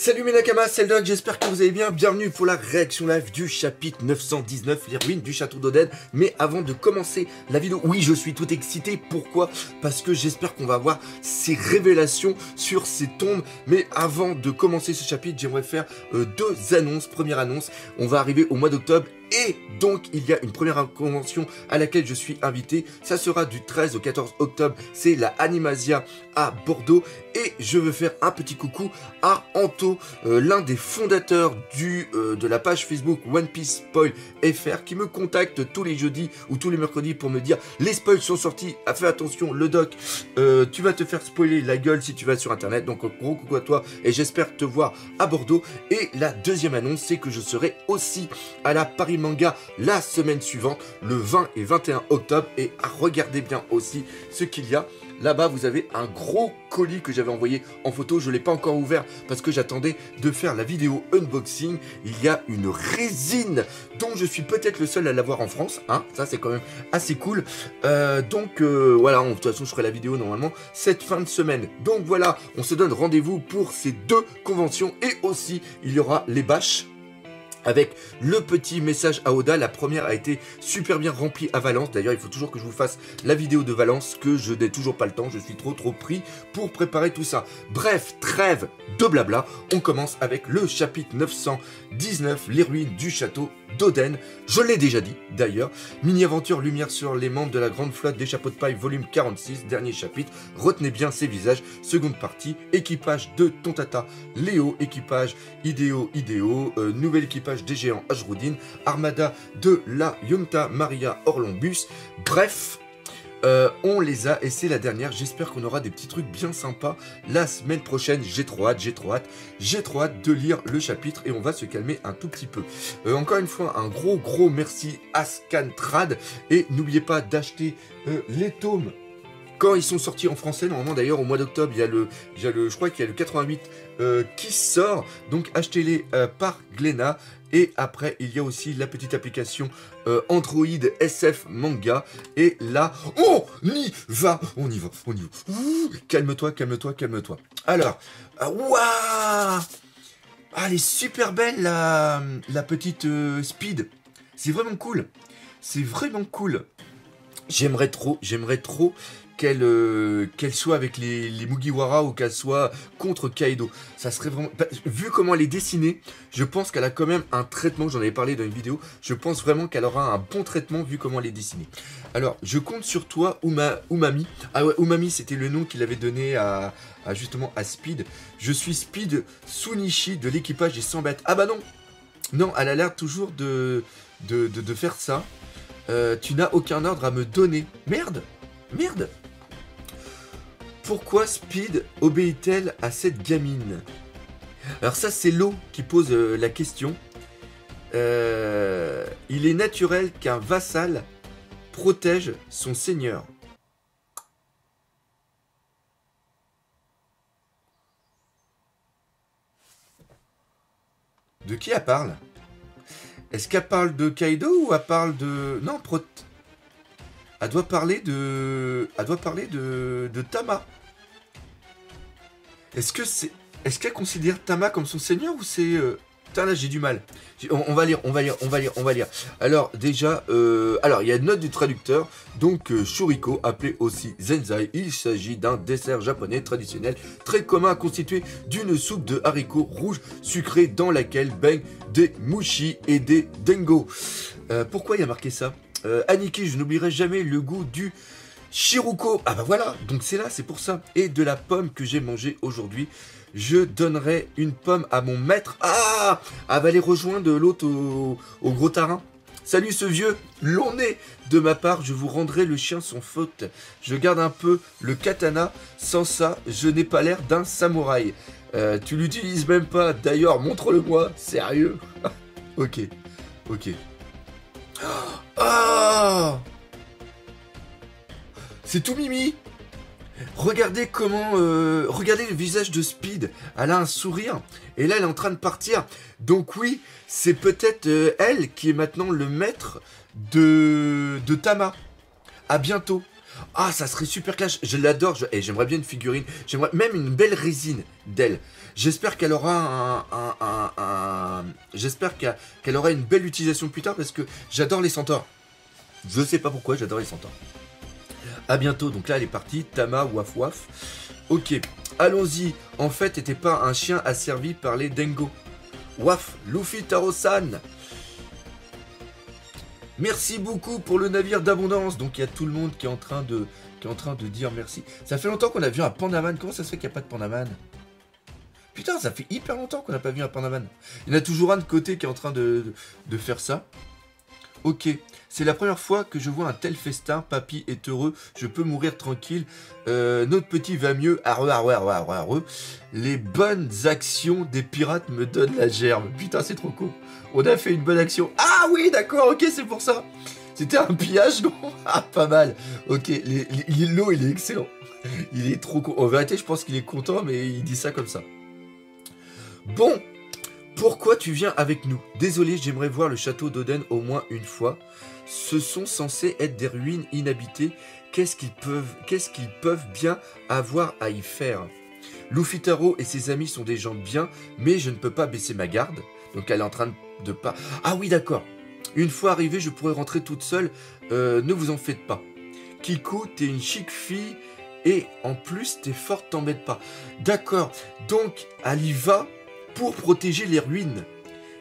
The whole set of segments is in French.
Salut mes Nakamas, c'est le Doc, j'espère que vous allez bien. Bienvenue pour la réaction live du chapitre 919, les ruines du château d'Oden. Mais avant de commencer la vidéo, oui, je suis tout excité. Pourquoi? Parce que j'espère qu'on va avoir ces révélations sur ces tombes. Mais avant de commencer ce chapitre, j'aimerais faire deux annonces. Première annonce, on va arriver au mois d'octobre. Et donc, il y a une première convention à laquelle je suis invité. Ça sera du 13 au 14 octobre. C'est la Animasia à Bordeaux. Et je veux faire un petit coucou à Anto, l'un des fondateurs de la page Facebook One Piece Spoil FR, qui me contacte tous les jeudis ou tous les mercredis pour me dire les spoils sont sortis. Fais attention, le doc, tu vas te faire spoiler la gueule si tu vas sur internet. Donc, gros coucou à toi et j'espère te voir à Bordeaux. Et la deuxième annonce, c'est que je serai aussi à la Paris Manga la semaine suivante, le 20 et 21 octobre. Et regardez bien aussi ce qu'il y a. Là-bas, vous avez un gros colis que j'avais envoyé en photo. Je ne l'ai pas encore ouvert parce que j'attendais de faire la vidéo unboxing. Il y a une résine dont je suis peut-être le seul à l'avoir en France. Hein, ça, c'est quand même assez cool. Voilà, de toute façon, je ferai la vidéo normalement cette fin de semaine. Donc voilà, on se donne rendez-vous pour ces deux conventions. Et aussi, il y aura les bâches. Avec le petit message à Oda, la première a été super bien remplie à Valence. D'ailleurs, il faut toujours que je vous fasse la vidéo de Valence, que je n'ai toujours pas le temps. Je suis trop pris pour préparer tout ça. Bref, trêve de blabla. On commence avec le chapitre 919, les ruines du château d'Oden. Je l'ai déjà dit, d'ailleurs. Mini-aventure, lumière sur les membres de la grande flotte des chapeaux de paille, volume 46, dernier chapitre. Retenez bien ces visages. Seconde partie, équipage de Tontata, Léo, équipage Idéo, nouvel équipage des géants Ajroudine, armada de la Yonta Maria Orlombus. Bref, on les a et c'est la dernière. J'espère qu'on aura des petits trucs bien sympas la semaine prochaine. J'ai trop hâte de lire le chapitre et on va se calmer un tout petit peu. Encore une fois, un gros merci à Scantrad et n'oubliez pas d'acheter les tomes quand ils sont sortis en français. Normalement d'ailleurs au mois d'octobre je crois qu'il y a le 88 qui sort, donc achetez-les par Glénat. Et après il y a aussi la petite application Android SF Manga. Et là on y va. Ouh, calme-toi. Alors, waouh, elle est super belle la petite Speed. C'est vraiment cool. J'aimerais trop qu'elle soit avec les Mugiwara ou qu'elle soit contre Kaido. Ça serait vraiment... Vu comment elle est dessinée, je pense qu'elle a quand même un traitement, j'en avais parlé dans une vidéo, je pense vraiment qu'elle aura un bon traitement vu comment elle est dessinée. Alors, je compte sur toi, Umami. Ah ouais, Umami, c'était le nom qu'il avait donné justement à Speed. Je suis Speed Sunichi de l'équipage des 100 bêtes. Ah bah non. Non, elle a l'air toujours de faire ça. Tu n'as aucun ordre à me donner. Merde. Pourquoi Speed obéit-elle à cette gamine? Alors ça, c'est Lo qui pose la question. Il est naturel qu'un vassal protège son seigneur. De qui elle parle? Est-ce qu'elle parle de Kaido ou elle parle de... Non, elle doit parler de Tama. Est-ce qu'elle considère Tama comme son seigneur ou c'est... Putain, là, j'ai du mal. On va lire. Alors, déjà, il y a une note du traducteur. Donc, Shuriko, appelé aussi Zenzai, il s'agit d'un dessert japonais traditionnel très commun constitué d'une soupe de haricots rouges sucrés dans laquelle baignent des mushi et des dengo. Pourquoi il y a marqué ça? Aniki, je n'oublierai jamais le goût du Shiruko. Ah bah voilà, donc c'est là, c'est pour ça. Et de la pomme que j'ai mangée aujourd'hui. Je donnerai une pomme à mon maître. Ah, elle va aller rejoindre l'autre au gros tarin. Salut ce vieux long nez. De ma part, je vous rendrai le chien sans faute. Je garde un peu le katana. Sans ça, je n'ai pas l'air d'un samouraï. Tu l'utilises même pas. D'ailleurs, montre-le-moi. Sérieux. Ok. Ah, c'est tout mimi. Regardez comment... regardez le visage de Speed. Elle a un sourire. Et là, elle est en train de partir. Donc oui, c'est peut-être elle qui est maintenant le maître de Tama. À bientôt. Ah, ça serait super clash. Je l'adore. Et j'aimerais bien une figurine. J'aimerais même une belle résine d'elle. J'espère qu'elle aura J'espère qu'elle aura une belle utilisation plus tard parce que j'adore les centaures. Je sais pas pourquoi, j'adore les centaures. À bientôt. Donc là, elle est partie. Tama, waf waf. Ok, allons-y. En fait, t'étais pas un chien asservi par les Dengo. Waf, Luffy Taro-san. Merci beaucoup pour le navire d'abondance. Donc il y a tout le monde qui est en train de dire merci. Ça fait longtemps qu'on a vu un Pandaman. Comment ça se fait qu'il n'y a pas de Pandaman? Putain, ça fait hyper longtemps qu'on n'a pas vu un Pandaman. Il y en a toujours un de côté qui est en train de faire ça. Ok, c'est la première fois que je vois un tel festin. Papy est heureux, je peux mourir tranquille. Notre petit va mieux. Arre, arre, arre, arre, arre. Les bonnes actions des pirates me donnent la gerbe. Putain, c'est trop cool. On a fait une bonne action. Ah oui, d'accord, ok, c'est pour ça. C'était un pillage, non? Ah, pas mal. Ok, l'îlot, il est excellent. Il est trop cool. En vérité, je pense qu'il est content, mais il dit ça comme ça. Bon, pourquoi tu viens avec nous? Désolé, j'aimerais voir le château d'Oden au moins une fois. Ce sont censés être des ruines inhabitées. Qu'est-ce qu'ils peuvent bien avoir à y faire? Luffy Taro et ses amis sont des gens bien, mais je ne peux pas baisser ma garde. Donc elle est en train de pas... Ah oui, d'accord. Une fois arrivée, je pourrais rentrer toute seule. Ne vous en faites pas. Kiku, t'es une chic fille et en plus, t'es forte, t'embête pas. D'accord. Donc, elle y va pour protéger les ruines.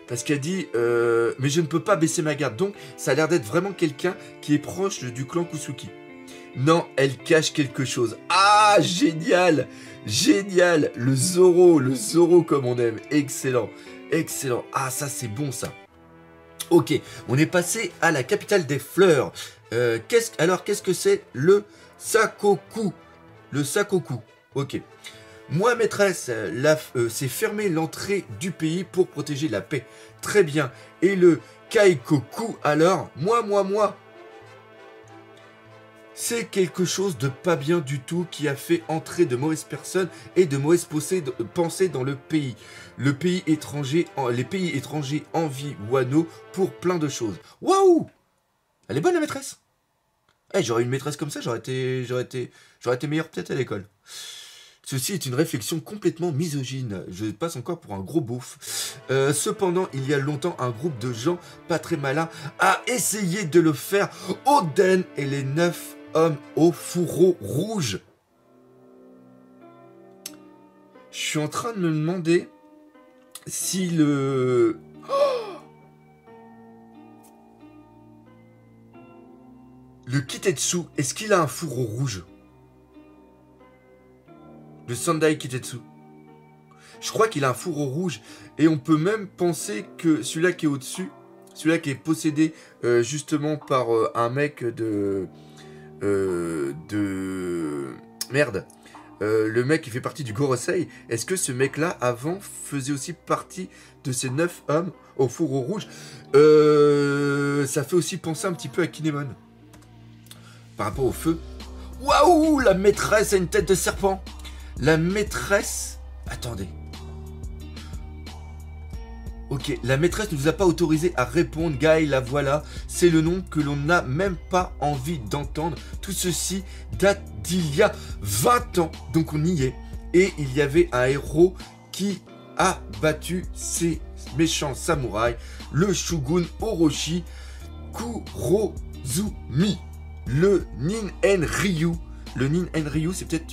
Parce qu'elle dit, mais je ne peux pas baisser ma garde. Donc, ça a l'air d'être vraiment quelqu'un qui est proche du clan Kusuki. Non, elle cache quelque chose. Ah, génial! Génial! Le Zoro comme on aime. Excellent, excellent. Ah, ça c'est bon ça. Ok, on est passé à la capitale des fleurs. Qu'est-ce que c'est le Sakoku? Le Sakoku, ok. Moi, maîtresse, c'est fermer l'entrée du pays pour protéger la paix. Très bien. Et le Kaikoku, alors? Moi. C'est quelque chose de pas bien du tout qui a fait entrer de mauvaises personnes et de mauvaises pensées dans le pays. Les pays étrangers envient Wano pour plein de choses. Waouh! Elle est bonne la maîtresse. Eh, j'aurais une maîtresse comme ça, j'aurais été meilleur peut-être à l'école. Ceci est une réflexion complètement misogyne. Je passe encore pour un gros beauf. Cependant, il y a longtemps, un groupe de gens pas très malins a essayé de le faire. Oden et les 9 hommes au fourreau rouge. Je suis en train de me demander si le... Le Kitetsu, est-ce qu'il a un fourreau rouge? Le Sendai Kitetsu. Je crois qu'il a un fourreau rouge. Et on peut même penser que celui-là qui est au-dessus, celui-là qui est possédé justement par un mec Merde. Le mec qui fait partie du Gorosei, est-ce que ce mec-là, avant, faisait aussi partie de ces 9 hommes au fourreau rouge? Ça fait aussi penser un petit peu à Kinemon. Par rapport au feu. Waouh, la maîtresse a une tête de serpent. La maîtresse... Attendez. Ok, la maîtresse ne vous a pas autorisé à répondre. Guy, la voilà. C'est le nom que l'on n'a même pas envie d'entendre. Tout ceci date d'il y a 20 ans. Donc on y est. Et il y avait un héros qui a battu ces méchants samouraïs. Le shogun Orochi Kurozumi. Le Nin-en Ryu. Le Nin-en Ryu, c'est peut-être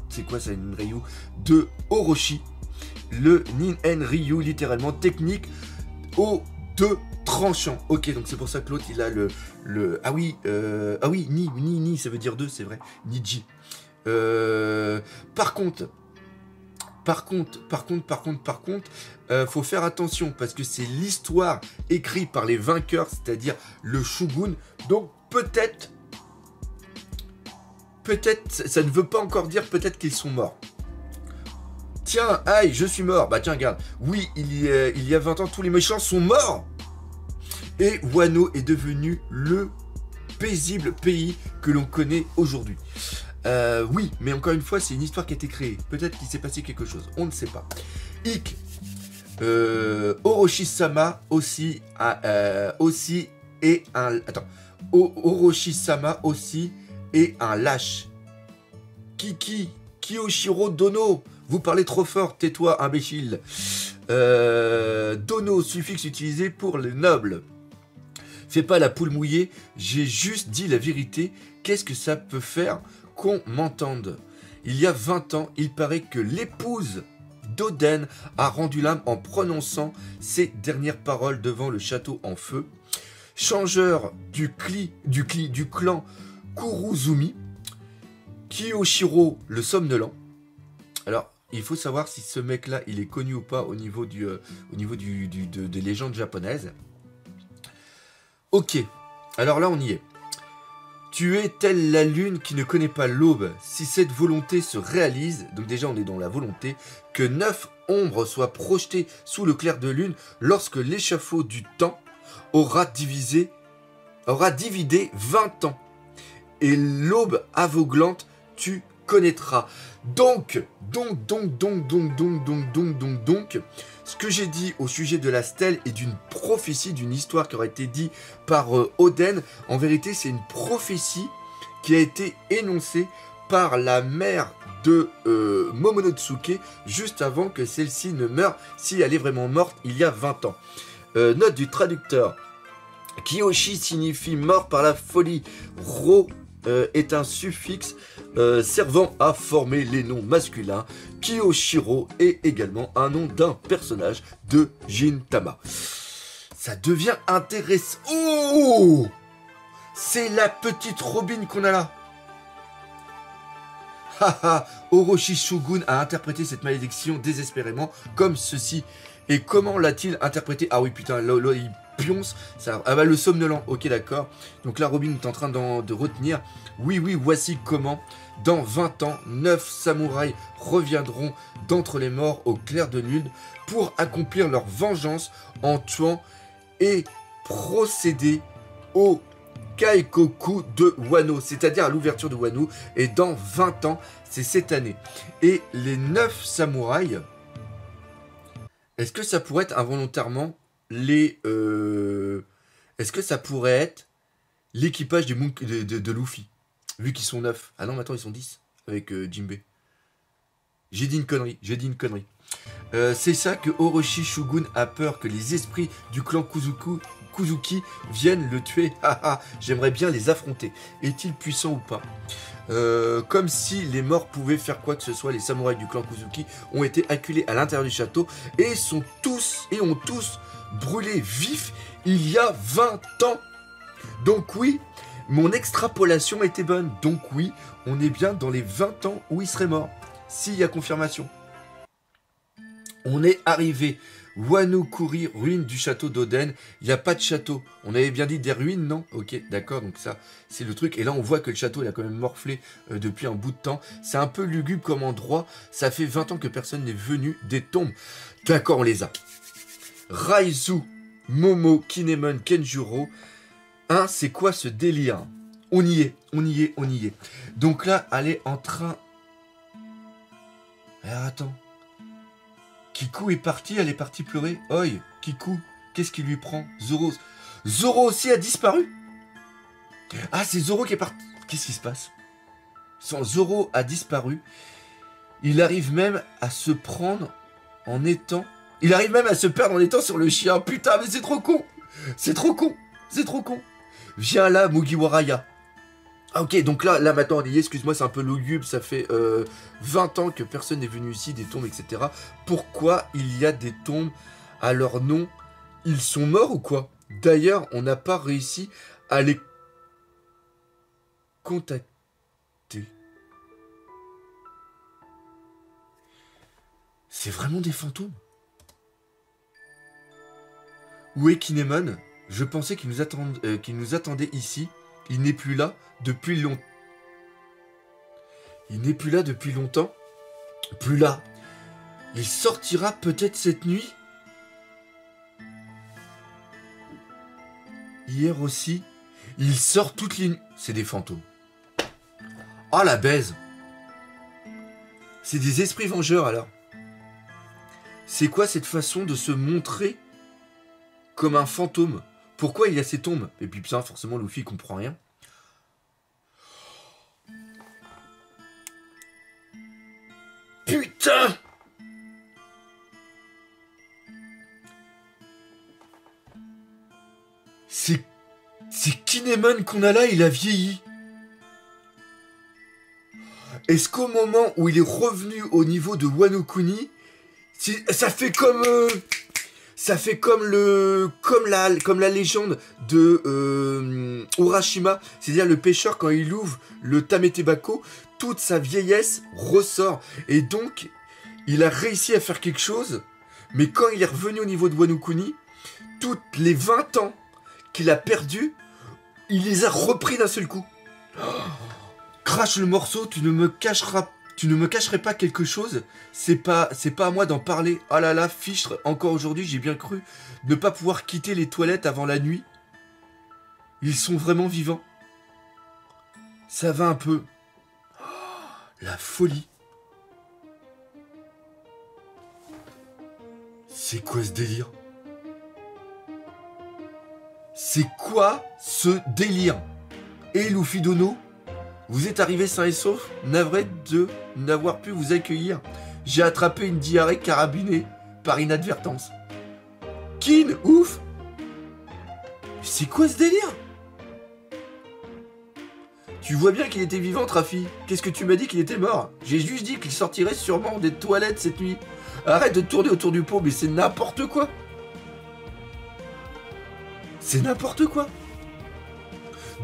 c'est quoi ça, une Ryu de Orochi. Le Nin-en Ryu, littéralement, technique aux 2 tranchants. Ok, donc c'est pour ça que l'autre, il a ah oui, ni, ça veut dire 2, c'est vrai. Niji. Par contre, faut faire attention, parce que c'est l'histoire écrite par les vainqueurs, c'est-à-dire le Shogun. Donc, peut-être, ça ne veut pas encore dire peut-être qu'ils sont morts. Tiens, aïe, je suis mort. Bah tiens, regarde. Oui, il y a 20 ans, tous les méchants sont morts. Et Wano est devenu le paisible pays que l'on connaît aujourd'hui. Oui, mais encore une fois, c'est une histoire qui a été créée. Peut-être qu'il s'est passé quelque chose. On ne sait pas. Ikk. Orochi-sama aussi est un... Attends. Orochi-sama aussi est un lâche. Kiki, Kiyoshiro Dono, vous parlez trop fort, tais-toi, imbécile. Dono, suffixe utilisé pour les nobles. Fais pas la poule mouillée, j'ai juste dit la vérité. Qu'est-ce que ça peut faire qu'on m'entende? Il y a 20 ans, il paraît que l'épouse d'Oden a rendu l'âme en prononçant ces dernières paroles devant le château en feu. Changeur du clan Kuruzumi, Kiyoshiro le somnolent. Alors, il faut savoir si ce mec-là, il est connu ou pas au niveau des légendes japonaises. Ok, alors là, on y est. Tu es telle la lune qui ne connaît pas l'aube. Si cette volonté se réalise, donc déjà on est dans la volonté, que 9 ombres soient projetées sous le clair de lune lorsque l'échafaud du temps aura dividé 20 ans. Et l'aube aveuglante, tu connaîtras. Donc, ce que j'ai dit au sujet de la stèle et d'une prophétie, d'une histoire qui aurait été dit par Oden, en vérité, c'est une prophétie qui a été énoncée par la mère de Momonotsuke juste avant que celle-ci ne meure, si elle est vraiment morte il y a 20 ans. Note du traducteur. Kiyoshi signifie mort par la folie. Ro est un suffixe servant à former les noms masculins. Kiyoshiro est également un nom d'un personnage de Gintama. Ça devient intéressant. Oh, c'est la petite Robin qu'on a là. Haha, Orochi Shogun a interprété cette malédiction désespérément comme ceci. Et comment l'a-t-il interprété? Ah oui, putain, là, il pionce. Ça... Ah bah, le somnolent, ok, d'accord. Donc là, Robin est en train de retenir. Oui, voici comment. Dans 20 ans, 9 samouraïs reviendront d'entre les morts au clair de lune pour accomplir leur vengeance en tuant et procéder au Kaikoku de Wano, c'est-à-dire à l'ouverture de Wano. Et dans 20 ans, c'est cette année. Et les 9 samouraïs... Est-ce que ça pourrait être involontairement les... Est-ce que ça pourrait être l'équipage de Luffy? Vu qu'ils sont 9. Ah non, mais attends, ils sont 10 avec Jinbe. J'ai dit une connerie, c'est ça que Orochi Shogun a peur que les esprits du clan Kuzuki viennent le tuer. Haha, j'aimerais bien les affronter. Est-il puissant ou pas? Comme si les morts pouvaient faire quoi que ce soit, les samouraïs du clan Kuzuki ont été acculés à l'intérieur du château et ont tous brûlé vifs il y a 20 ans. Donc oui, mon extrapolation était bonne. Donc oui, on est bien dans les 20 ans où il serait mort. S'il y a confirmation. On est arrivé. Wano Kuri, ruine du château d'Oden. Il n'y a pas de château. On avait bien dit des ruines, non? Ok, d'accord, donc ça, c'est le truc. Et là, on voit que le château, il a quand même morflé depuis un bout de temps. C'est un peu lugubre comme endroit. Ça fait 20 ans que personne n'est venu des tombes. D'accord, on les a. Raizu, Momo, Kinemon, Kenjuro. Hein, c'est quoi ce délire? On y est. Donc là, elle est en train... Alors, attends. Kiku est parti, elle est partie pleurer. Oi, Kiku, qu'est-ce qui lui prend? Zoro aussi a disparu? Ah, c'est Zoro qui est parti. Qu'est-ce qui se passe? Zoro a disparu. Il arrive même à se prendre en étant... Il arrive même à se perdre en étant sur le chien. Putain, mais c'est trop con. C'est trop con. Viens là, Mugiwaraya. Ah, ok, donc là maintenant, on y est, excuse-moi, c'est un peu lugubre, ça fait 20 ans que personne n'est venu ici, des tombes, etc. Pourquoi il y a des tombes à leur nom? Ils sont morts ou quoi? D'ailleurs, on n'a pas réussi à les contacter. C'est vraiment des fantômes? Où est Kinemon? Je pensais qu'il nous attendait ici. Il n'est plus là depuis longtemps. Plus là. Il sortira peut-être cette nuit. Hier aussi. Il sort toutes les nuits. C'est des fantômes. Oh la baise. C'est des esprits vengeurs alors. C'est quoi cette façon de se montrer comme un fantôme? Pourquoi il y a ces tombes? Et puis putain, forcément, Luffy il comprend rien. putain! C'est Kinemon qu'on a là, il a vieilli. Est-ce qu'au moment où il est revenu au niveau de Wano Kuni, ça fait comme la légende de Urashima, c'est-à-dire le pêcheur quand il ouvre le Tametebako, toute sa vieillesse ressort et donc il a réussi à faire quelque chose, mais quand il est revenu au niveau de Wano Kuni, toutes les 20 ans qu'il a perdu, il les a repris d'un seul coup. Crache le morceau, tu ne me cacherais pas quelque chose. C'est pas à moi d'en parler. Oh là là, fichtre, encore aujourd'hui, j'ai bien cru ne pas pouvoir quitter les toilettes avant la nuit. Ils sont vraiment vivants. Ça va un peu. Oh, la folie. C'est quoi ce délire? C'est quoi ce délire? Et Luffy Dono, vous êtes arrivé sain et sauf, navré de n'avoir pu vous accueillir. J'ai attrapé une diarrhée carabinée par inadvertance. Kin, ouf. C'est quoi ce délire? Tu vois bien qu'il était vivant, Trafi. Qu'est-ce que tu m'as dit qu'il était mort? J'ai juste dit qu'il sortirait sûrement des toilettes cette nuit. Arrête de tourner autour du pot, mais c'est n'importe quoi. C'est n'importe quoi.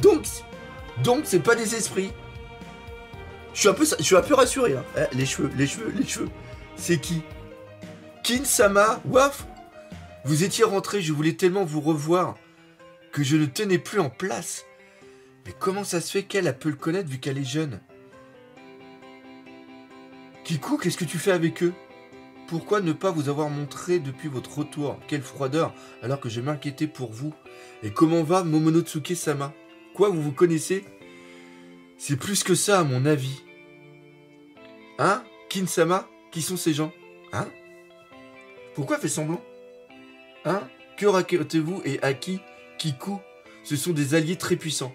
Donc c'est pas des esprits. Je suis un peu rassuré. Hein. Les cheveux. C'est qui? Kin-sama, waf. Vous étiez rentré, je voulais tellement vous revoir que je ne tenais plus en place. Mais comment ça se fait qu'elle a pu le connaître vu qu'elle est jeune? Kiku, qu'est-ce que tu fais avec eux? Pourquoi ne pas vous avoir montré depuis votre retour? Quelle froideur, alors que je m'inquiétais pour vous. Et comment va Momonotsuke-sama? Quoi, vous vous connaissez? C'est plus que ça, à mon avis. Hein? Kin-sama? Qui sont ces gens? Hein? Pourquoi fait semblant? Hein? Que racontez-vous et à qui? Kiku? Ce sont des alliés très puissants.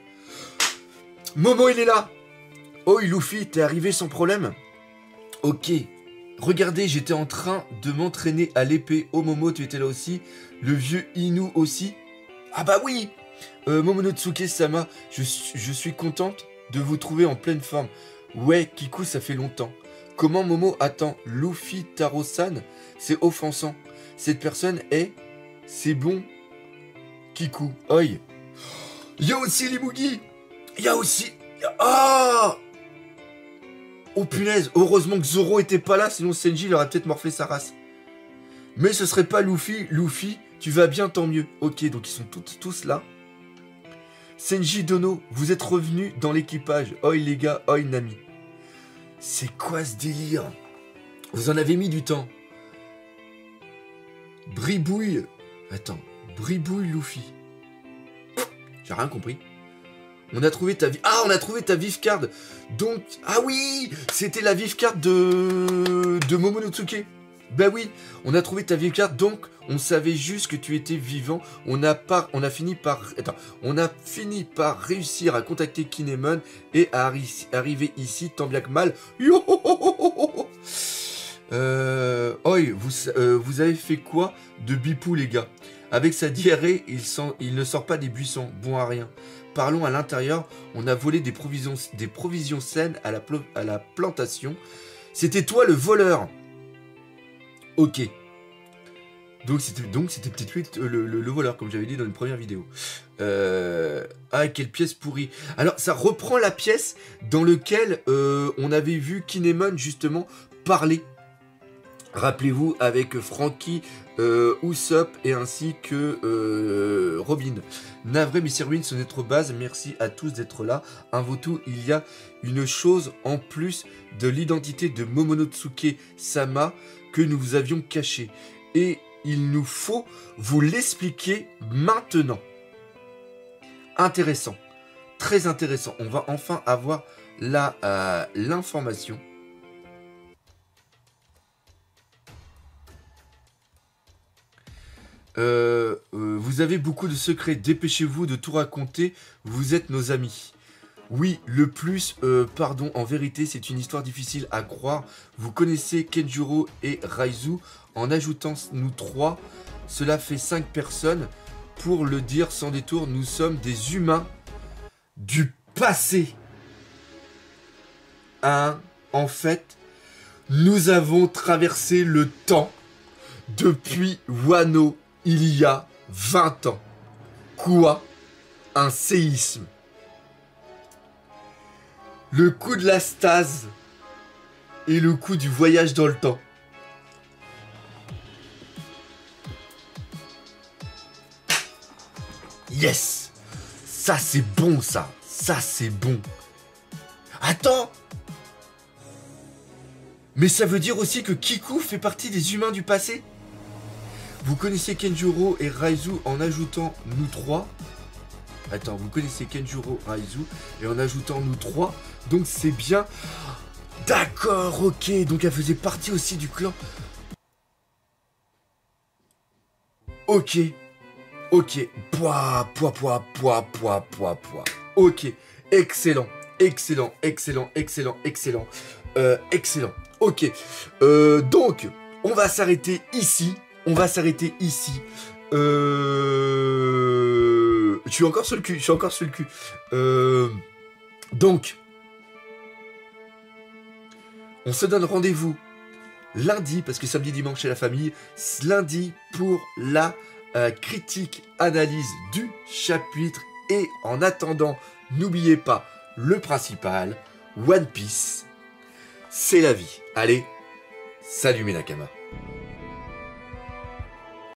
Momo, il est là! Oh, Luffy, t'es arrivé sans problème? Ok. Regardez, j'étais en train de m'entraîner à l'épée. Oh, Momo, tu étais là aussi? Le vieux Inu aussi? Ah bah oui! Momonotsuke-sama, je suis contente de vous trouver en pleine forme. Ouais, Kiku, ça fait longtemps. Comment Momo attend Luffy Taro-san? C'est offensant. Cette personne est... C'est bon. Kiku. Oi. Il y a aussi les Mugi. Il y a aussi... Ah! Oh punaise, heureusement que Zoro était pas là, sinon Senji il aurait peut-être morflé sa race. Mais ce serait pas Luffy. Luffy, tu vas bien, tant mieux. Ok, donc ils sont tous là. Senji Dono, vous êtes revenus dans l'équipage. Oi les gars, oi Nami. C'est quoi ce délire? Vous en avez mis du temps. Bribouille. Attends, Bribouille Luffy. J'ai rien compris. On a trouvé ta vie. Ah, on a trouvé ta vif card. Donc, ah oui, c'était la vif card de Momonotsuke. Bah oui, on a trouvé ta vif card. Donc, on savait juste que tu étais vivant. On a fini par réussir à contacter Kinemon et à arriver ici tant bien que mal. Yo ho, ho, ho, ho, ho. Oi, vous avez fait quoi de Bipou, les gars? Avec sa diarrhée, il ne sort pas des buissons. Bon à rien. Parlons à l'intérieur. On a volé des provisions saines à la plantation. C'était toi le voleur. Ok. Donc c'était peut-être lui le voleur, comme j'avais dit dans une première vidéo. Ah, quelle pièce pourrie. Alors, ça reprend la pièce dans laquelle on avait vu Kinemon, justement, parler. Rappelez-vous, avec Franky, Usopp et ainsi que Robin. Navré, Mr. Win, c'est notre base. Merci à tous d'être là. Avant tout, il y a une chose en plus de l'identité de Momonotsuke-sama que nous vous avions cachée. Et il nous faut vous l'expliquer maintenant. Intéressant. Très intéressant. On va enfin avoir l'information. Vous avez beaucoup de secrets, dépêchez-vous de tout raconter, vous êtes nos amis. Oui, le plus, pardon, en vérité, c'est une histoire difficile à croire. Vous connaissez Kenjuro et Raizu. En ajoutant nous 3, cela fait 5 personnes. Pour le dire sans détour, nous sommes des humains du passé. Hein, en fait, nous avons traversé le temps depuis Wano il y a 20 ans. Quoi? Un séisme. Le coup de la stase et le coup du voyage dans le temps. Yes! Ça c'est bon ça. Ça c'est bon. Attends! Mais ça veut dire aussi que Kiku fait partie des humains du passé? Vous connaissez Kenjuro et Raizu en ajoutant nous 3. Attends, vous connaissez Kenjuro, Raizu et en ajoutant nous 3. Donc c'est bien. D'accord, ok. Donc elle faisait partie aussi du clan. Ok. Ok. Poids. Ok. Excellent. Excellent. Ok. Donc, on va s'arrêter ici. Je suis encore sur le cul. Donc, on se donne rendez-vous lundi, parce que samedi, dimanche, c'est la famille. Lundi pour la critique, analyse du chapitre. Et en attendant, n'oubliez pas le principal, One Piece, c'est la vie. Allez, salut mes Nakama.